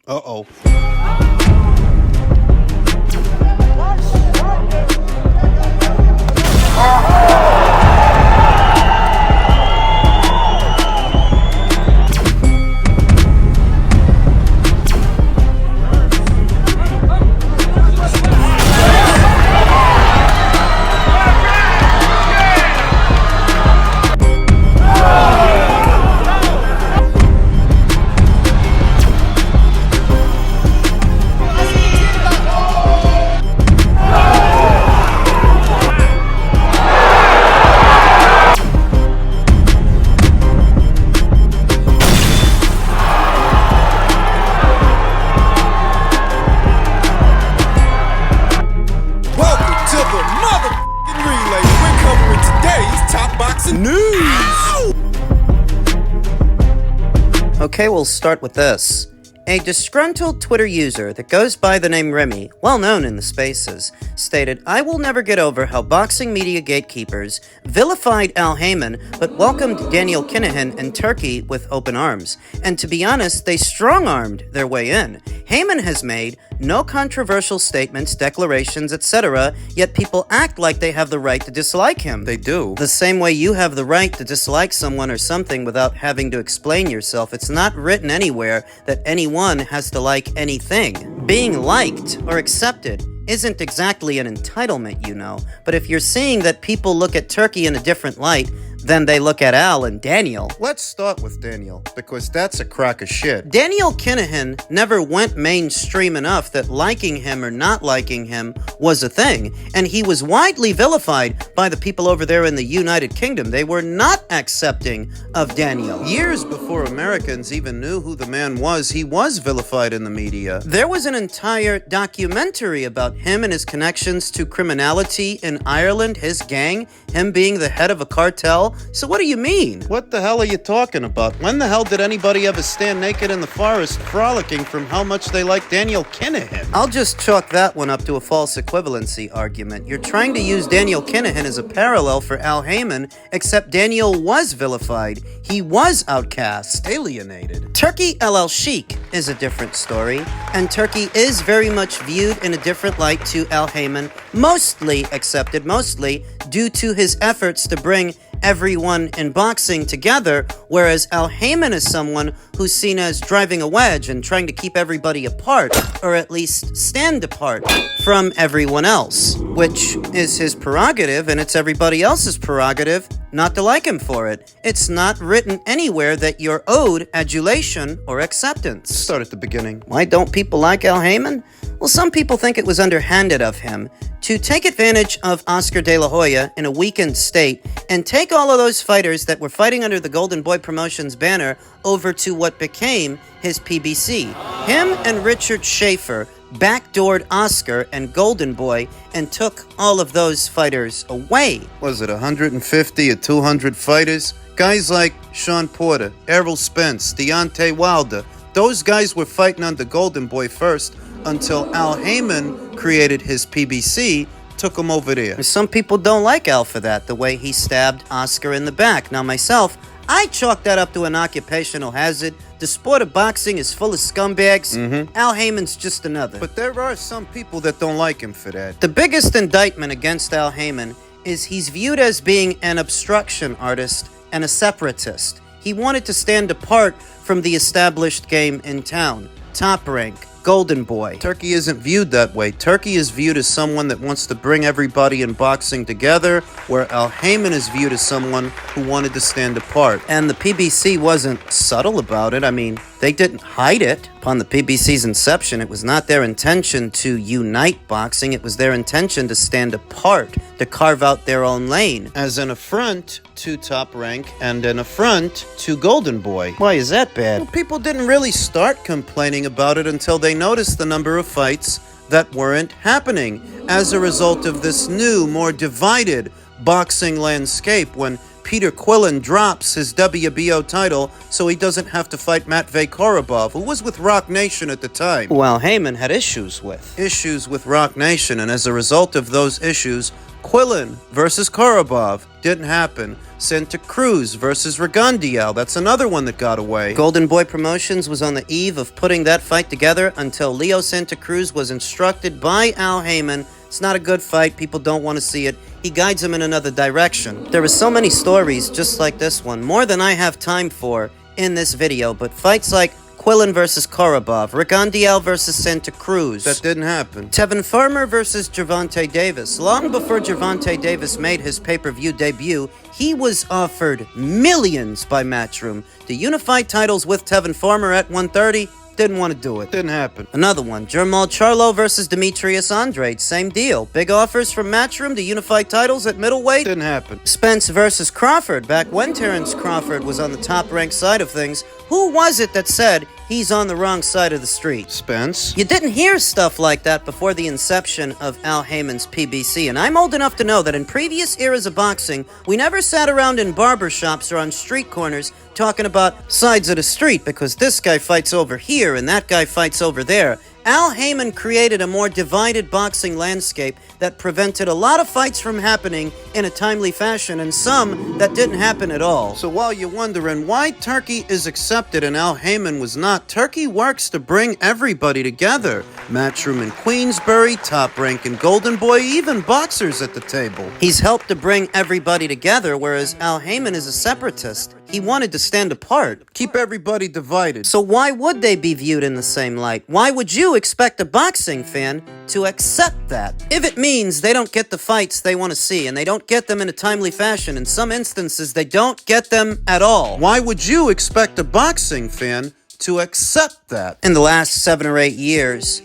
Uh-oh. Okay, we'll start with this. A disgruntled Twitter user that goes by the name Remy, well known in the spaces, stated, "I will never get over how boxing media gatekeepers vilified Al Haymon but welcomed Daniel Kinahan and Turkey with open arms. And to be honest, they strong-armed their way in. Haymon has made no controversial statements, declarations, etc., yet people act like they have the right to dislike him. They do. The same way you have the right to dislike someone or something without having to explain yourself. It's not written anywhere that anyone has to like anything. Being liked or accepted isn't exactly an entitlement, you know, but if you're seeing that people look at Turkey in a different light than they look at Al and Daniel. Let's start with Daniel, because that's a crock of shit. Daniel Kinahan never went mainstream enough that liking him or not liking him was a thing, and he was widely vilified by the people over there in the United Kingdom. They were not accepting of Daniel. Years before Americans even knew who the man was, he was vilified in the media. There was an entire documentary about him and his connections to criminality in Ireland, his gang, him being the head of a cartel. So what do you mean? What the hell are you talking about? When the hell did anybody ever stand naked in the forest frolicking from how much they like Daniel Kinahan? I'll just chalk that one up to a false equivalency argument. You're trying to use Daniel Kinahan as a parallel for Al Haymon, except Daniel was vilified. He was outcast. Alienated. Turkey Alalshikh is a different story, and Turkey is very much viewed in a different light to Al Haymon, mostly accepted, mostly due to his efforts to bring everyone in boxing together, whereas Al Haymon is someone who's seen as driving a wedge and trying to keep everybody apart, or at least stand apart from everyone else, which is his prerogative, and it's everybody else's prerogative not to like him for it. It's not written anywhere that you're owed adulation or acceptance. Start at the beginning. Why don't people like Al Haymon? Well, some people think it was underhanded of him to take advantage of Oscar De La Hoya in a weakened state and take all of those fighters that were fighting under the Golden Boy Promotions banner over to what became his PBC. Him and Richard Schaefer backdoored Oscar and Golden Boy and took all of those fighters away. Was it 150 or 200 fighters? Guys like Sean Porter, Errol Spence, Deontay Wilder, those guys were fighting under Golden Boy first until Al Haymon created his PBC, took him over there. Some people don't like Al for that, the way he stabbed Oscar in the back. Now myself, I chalk that up to an occupational hazard. The sport of boxing is full of scumbags. Al Haymon's just another. But there are some people that don't like him for that. The biggest indictment against Al Haymon is he's viewed as being an obstruction artist and a separatist. He wanted to stand apart from the established game in town. Top Rank, Golden Boy. Turkey isn't viewed that way. Turkey is viewed as someone that wants to bring everybody in boxing together, where Al Haymon is viewed as someone who wanted to stand apart. And the PBC wasn't subtle about it. I mean, they didn't hide it. Upon the PBC's inception, it was not their intention to unite boxing. It was their intention to stand apart, to carve out their own lane. As an affront to Top Rank and an affront to Golden Boy. Why is that bad? Well, people didn't really start complaining about it until they noticed the number of fights that weren't happening as a result of this new, more divided boxing landscape when Peter Quillen drops his WBO title so he doesn't have to fight Matvey Korobov, who was with Rock Nation at the time. Well, Haymon had issues with. Issues with Rock Nation, and as a result of those issues, Quillen versus Korobov, didn't happen. Santa Cruz versus Ragondiel, that's another one that got away. Golden Boy Promotions was on the eve of putting that fight together until Leo Santa Cruz was instructed by Al Haymon. It's not a good fight, people don't want to see it. He guides him in another direction. There are so many stories just like this one, more than I have time for in this video, but fights like Quillen versus Korobov, Ragondiel versus Santa Cruz. That didn't happen. Tevin Farmer versus Gervonta Davis. Long before Gervonta Davis made his pay-per-view debut, he was offered millions by Matchroom. The unified titles with Tevin Farmer at 130, didn't want to do it. Didn't happen. Another one, Jermall Charlo versus Demetrius Andrade. Same deal. Big offers from Matchroom to unified titles at middleweight. Didn't happen. Spence versus Crawford. Back when Terrence Crawford was on the top-ranked side of things, who was it that said he's on the wrong side of the street? Spence. You didn't hear stuff like that before the inception of Al Haymon's PBC, and I'm old enough to know that in previous eras of boxing, we never sat around in barbershops or on street corners talking about sides of the street because this guy fights over here and that guy fights over there. Al Haymon created a more divided boxing landscape that prevented a lot of fights from happening in a timely fashion and some that didn't happen at all. So while you're wondering why Turkey is accepted and Al Haymon was not, Turkey works to bring everybody together. Matchroom in Queensbury, Top Rank and Golden Boy, even boxers at the table. He's helped to bring everybody together, whereas Al Haymon is a separatist. He wanted to stand apart. Keep everybody divided. So why would they be viewed in the same light? Why would you expect a boxing fan to accept that? If it means they don't get the fights they want to see, and they don't get them in a timely fashion, in some instances they don't get them at all. Why would you expect a boxing fan to accept that? In the last 7 or 8 years,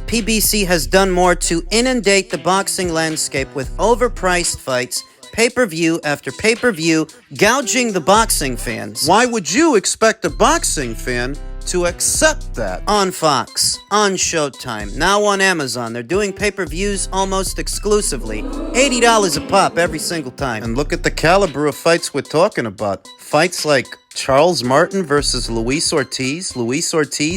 PBC has done more to inundate the boxing landscape with overpriced fights, pay-per-view after pay-per-view, gouging the boxing fans. Why would you expect a boxing fan to accept that? On Fox, on Showtime, now on Amazon, they're doing pay-per-views almost exclusively. $80 a pop every single time. And look at the caliber of fights we're talking about. Fights like Charles Martin versus Luis Ortiz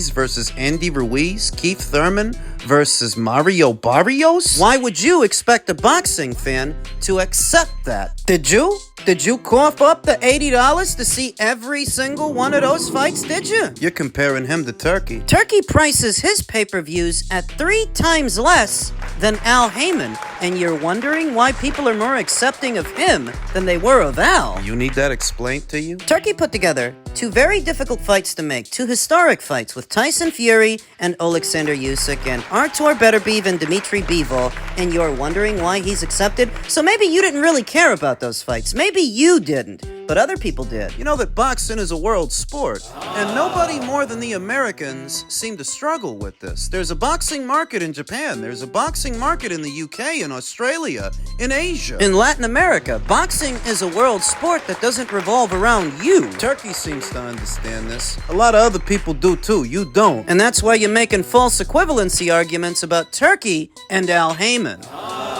versus Andy Ruiz, Keith Thurman versus Mario Barrios? Why would you expect a boxing fan to accept that? Did you? Did you cough up the $80 to see every single one of those fights, did you? You're comparing him to Turkey. Turkey prices his pay-per-views at 3 times less than Al Haymon, and you're wondering why people are more accepting of him than they were of Al. You need that explained to you? Turkey put together 2 very difficult fights to make, 2 historic fights with Tyson Fury and Alexander Usyk and Artur Beterbiev and Dmitry Bivol, and you're wondering why he's accepted? So maybe you didn't really care about those fights. Maybe you didn't, but other people did. You know that boxing is a world sport, and nobody more than the Americans seem to struggle with this. There's a boxing market in Japan, there's a boxing market in the UK, in Australia, in Asia. In Latin America, boxing is a world sport that doesn't revolve around you. Turkey seems to understand this. A lot of other people do too, you don't. And that's why you're making false equivalency arguments about Turkey and Al Haymon.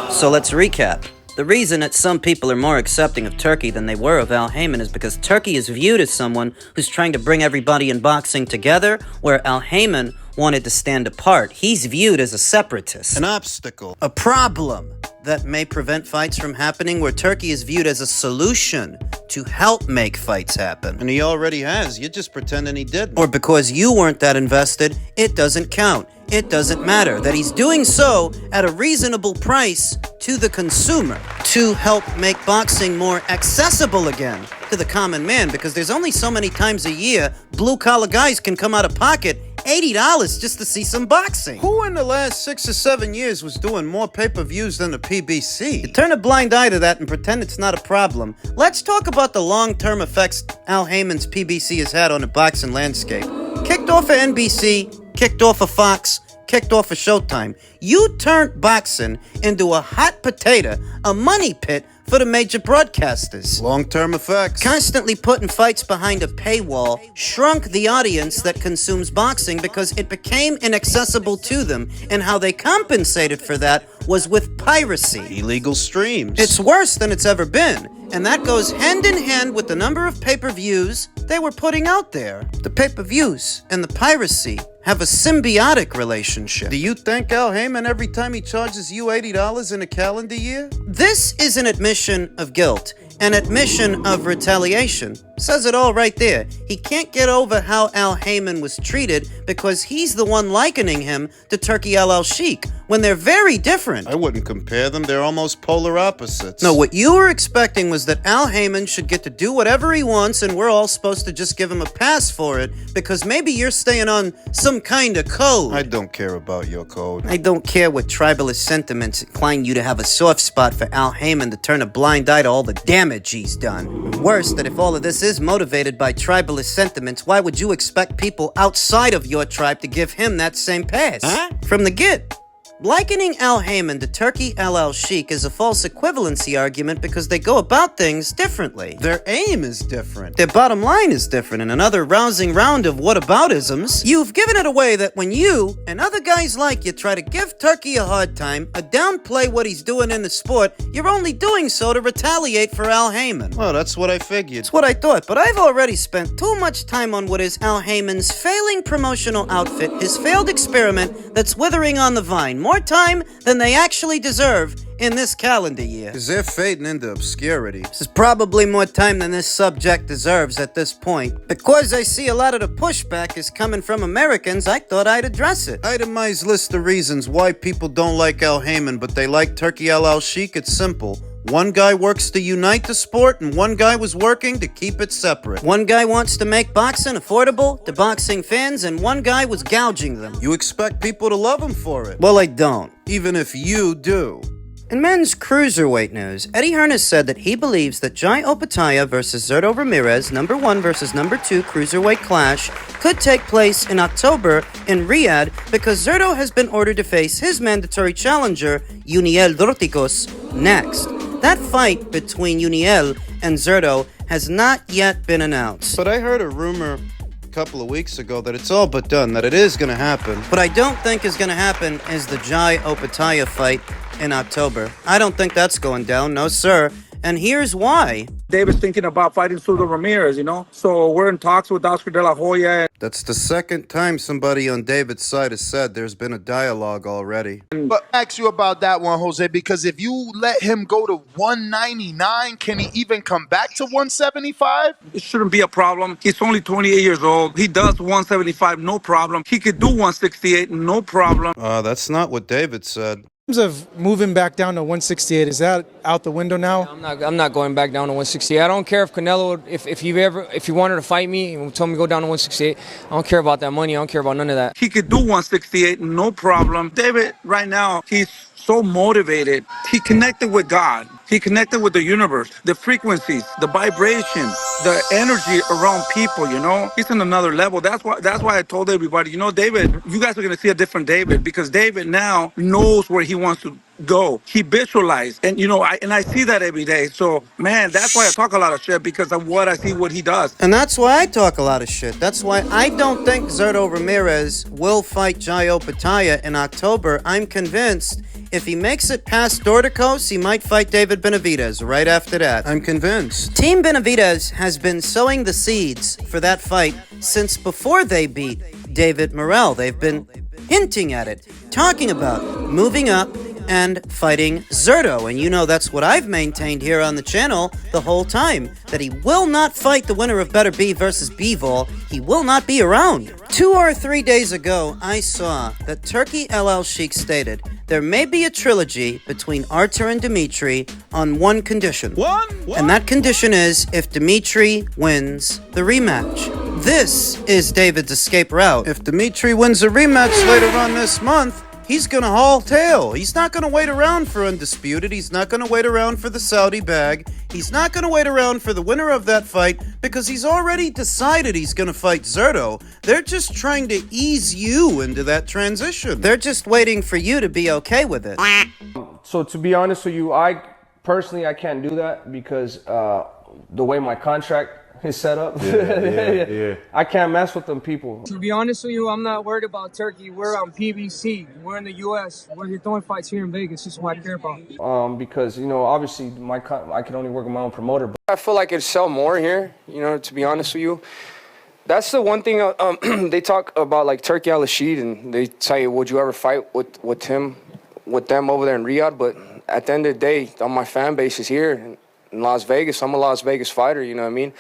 So let's recap. The reason that some people are more accepting of Turkey than they were of Al Haymon is because Turkey is viewed as someone who's trying to bring everybody in boxing together, where Al Haymon wanted to stand apart. He's viewed as a separatist. An obstacle. A problem that may prevent fights from happening, where Turkey is viewed as a solution to help make fights happen. And he already has. You're just pretending he didn't. Or because you weren't that invested, it doesn't count. It doesn't matter. That he's doing so at a reasonable price to the consumer to help make boxing more accessible again to the common man, because there's only so many times a year blue-collar guys can come out of pocket $80 just to see some boxing. Who in the last 6 or 7 years was doing more pay-per-views than the PBC? You turn a blind eye to that and pretend it's not a problem. Let's talk about the long-term effects Al Haymon's PBC has had on the boxing landscape. Kicked off of NBC, kicked off of Fox, kicked off of Showtime. You turned boxing into a hot potato, a money pit for the major broadcasters. Long-term effects. Constantly putting fights behind a paywall shrunk the audience that consumes boxing because it became inaccessible to them, and how they compensated for that was with piracy. Illegal streams. It's worse than it's ever been, and that goes hand in hand with the number of pay-per-views they were putting out there. The pay-per-views and the piracy have a symbiotic relationship. Do you thank Al Haymon every time he charges you $80 in a calendar year? This is an admission of guilt, an admission of retaliation. Says it all right there. He can't get over how Al Haymon was treated because he's the one likening him to Turki Alalshikh when they're very different. I wouldn't compare them. They're almost polar opposites. No, what you were expecting was that Al Haymon should get to do whatever he wants and we're all supposed to just give him a pass for it because maybe you're staying on some kind of code. I don't care about your code. I don't care what tribalist sentiments incline you to have a soft spot for Al Haymon to turn a blind eye to all the damage he's done. And worse, that if all of this is motivated by tribalist sentiments, why would you expect people outside of your tribe to give him that same pass? Huh? From the get. Likening Al Haymon to Turki Alalshikh is a false equivalency argument because they go about things differently. Their aim is different. Their bottom line is different. In another rousing round of whataboutisms, you've given it away that when you and other guys like you try to give Turki a hard time, or downplay what he's doing in the sport, you're only doing so to retaliate for Al Haymon. Well, that's what I figured. It's what I thought, but I've already spent too much time on what is Al Haymon's failing promotional outfit, his failed experiment that's withering on the vine. More time than they actually deserve in this calendar year. Because they're fading into obscurity. This is probably more time than this subject deserves at this point. Because I see a lot of the pushback is coming from Americans, I thought I'd address it. Itemized list of reasons why people don't like Al Haymon, but they like Turki Alalshikh. It's simple. One guy works to unite the sport, and one guy was working to keep it separate. One guy wants to make boxing affordable to boxing fans, and one guy was gouging them. You expect people to love him for it. Well, I don't. Even if you do. In men's cruiserweight news, Eddie Hearn has said that he believes that Jai Opetaia versus Zurdo Ramirez, number 1 versus number 2 cruiserweight clash, could take place in October in Riyadh because Zurdo has been ordered to face his mandatory challenger, Uniel Dorticos, next. That fight between Uniel and Zurdo has not yet been announced. But I heard a rumor a couple of weeks ago that it's all but done, that it is going to happen. What I don't think is going to happen is the Jai Opetaia fight in October. I don't think that's going down, no sir. And here's why. David's thinking about fighting Zurdo Ramirez, you know? So we're in talks with Oscar De La Hoya. That's the second time somebody on David's side has said there's been a dialogue already. But I ask you about that one, Jose, because if you let him go to 199, can he even come back to 175? It shouldn't be a problem. He's only 28 years old. He does 175, no problem. He could do 168, no problem. That's not what David said. In terms of moving back down to 168, is that out the window now? I'm not going back down to 168. I don't care if Canelo, if he wanted to fight me and told me to go down to 168. I don't care about that money. I don't care about none of that. He could do 168, no problem. David, right now, he's so motivated. He connected with God. He connected with the universe, the frequencies, the vibration, the energy around people, you know? He's on another level. That's why I told everybody, you know, David, you guys are going to see a different David because David now knows where he wants to go. He visualized. And, you know, I see that every day. So, man, that's why I talk a lot of shit because of what I see, what he does. And that's why I talk a lot of shit. That's why I don't think Zurdo Ramirez will fight Jai Opetaia in October. I'm convinced if he makes it past Dorticos, he might fight David Benavidez right after that. I'm convinced. Team Benavidez has been sowing the seeds for that fight since before they beat David Morrell. They've been hinting at it, talking about moving up and fighting Zurdo. And you know that's what I've maintained here on the channel the whole time, that he will not fight the winner of Better B versus Bivol. He will not be around. 2 or 3 days ago, I saw that Turki Alalshikh stated there may be a trilogy between Artur and Dimitri on one condition. What? And that condition is if Dimitri wins the rematch. This is David's escape route. If Dimitri wins a rematch later on this month, he's gonna haul tail. He's not gonna wait around for Undisputed. He's not gonna wait around for the Saudi bag. He's not gonna wait around for the winner of that fight because he's already decided he's gonna fight Zurdo. They're just trying to ease you into that transition. They're just waiting for you to be okay with it. So to be honest with you, I personally can't do that because the way my contract His setup. Yeah. I can't mess with them people. To be honest with you, I'm not worried about Turkey. We're on PBC. We're in the U.S. We're throwing fights here in Vegas. This is what I care about. Because obviously I can only work with my own promoter. But I feel like it'd sell more here. To be honest with you, that's the one thing. They talk about like Turkey Alalshikh, and they tell you, would you ever fight with them over there in Riyadh? But at the end of the day, all my fan base is here in Las Vegas. I'm a Las Vegas fighter. You know what I mean?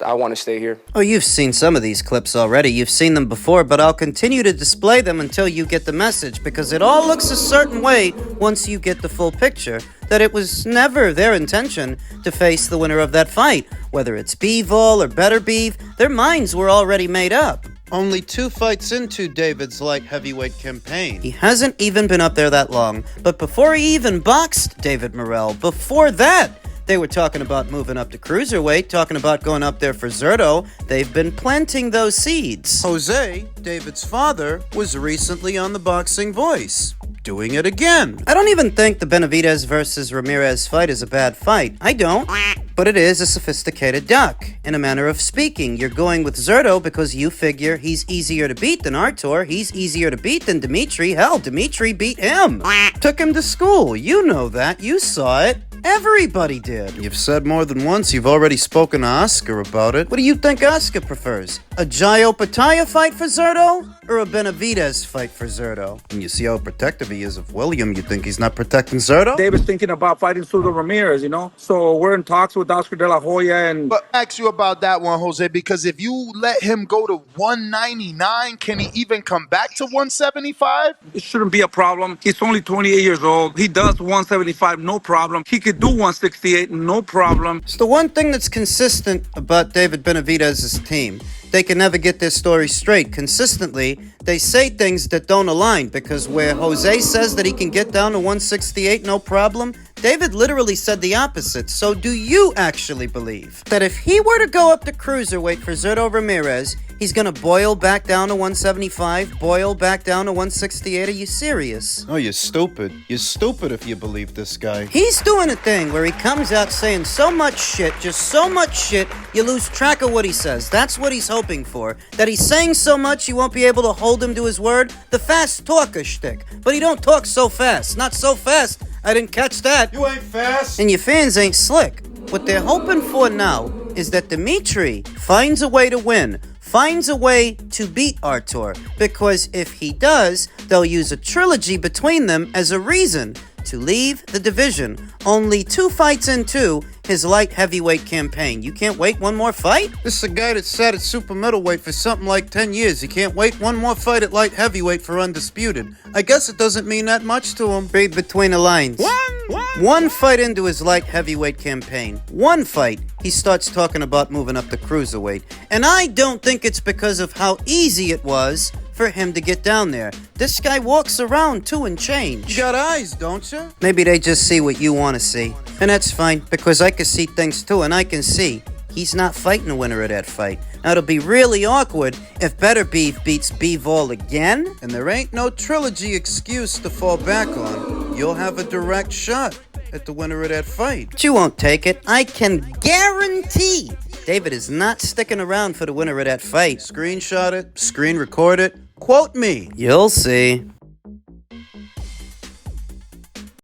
I want to stay here. Oh, you've seen some of these clips already. You've seen them before, but I'll continue to display them until you get the message, because it all looks a certain way once you get the full picture, that it was never their intention to face the winner of that fight. Whether it's Bivol or Better Beef, their minds were already made up. Only 2 fights into David's light heavyweight campaign. He hasn't even been up there that long, but before he even boxed David Morrell, before that, they were talking about moving up to cruiserweight, talking about going up there for Zurdo. They've been planting those seeds. Jose, David's father, was recently on The Boxing Voice, doing it again. I don't even think the Benavidez versus Ramirez fight is a bad fight. I don't. But it is a sophisticated duck. In a manner of speaking, you're going with Zurdo because you figure he's easier to beat than Artur. He's easier to beat than Dimitri. Hell, Dimitri beat him. Took him to school. You know that. You saw it. Everybody did. You've said more than once you've already spoken to Oscar about it. What do you think Oscar prefers? A Jai Opetaia fight for Zurdo? Or a Benavidez fight for Zurdo? And you see how protective he is of William. You think he's not protecting Zurdo? David's thinking about fighting Zurdo Ramirez, So we're in talks with Oscar De La Hoya and... But I ask you about that one, Jose, because if you let him go to 199, can he even come back to 175? It shouldn't be a problem. He's only 28 years old. He does 175, no problem. He could do 168, no problem. It's the one thing that's consistent about David Benavidez's team. They can never get their story straight. Consistently, they say things that don't align, because where Jose says that he can get down to 168, no problem, David literally said the opposite. So do you actually believe that if he were to go up to cruiserweight for Zurdo Ramirez, he's gonna boil back down to 175, boil back down to 168? Are you serious? Oh, you're stupid. You're stupid if you believe this guy. He's doing a thing where he comes out saying so much shit, just so much shit, you lose track of what he says. That's what he's hoping for. That he's saying so much you won't be able to hold him to his word. The fast talker shtick. But he don't talk so fast. Not so fast. I didn't catch that. You ain't fast. And your fans ain't slick. What they're hoping for now is that Dimitri finds a way to win, finds a way to beat Artur, because if he does, they'll use a trilogy between them as a reason to leave the division. Only 2 fights into his light heavyweight campaign. You can't wait one more fight? This is a guy that sat at super middleweight for something like 10 years. He can't wait one more fight at light heavyweight for undisputed. I guess it doesn't mean that much to him. Read between the lines. One fight into his light heavyweight campaign. One fight, he starts talking about moving up to cruiserweight. And I don't think it's because of how easy it was for him to get down there. This guy walks around 2 and change. You got eyes, don't you? Maybe they just see what you want to see. And that's fine, because I can see things too, and I can see he's not fighting the winner of that fight. Now, it'll be really awkward if Better Beef beats Bivol again. And there ain't no trilogy excuse to fall back on. You'll have a direct shot at the winner of that fight. But you won't take it. I can guarantee David is not sticking around for the winner of that fight. Screenshot it, screen record it, quote me. You'll see.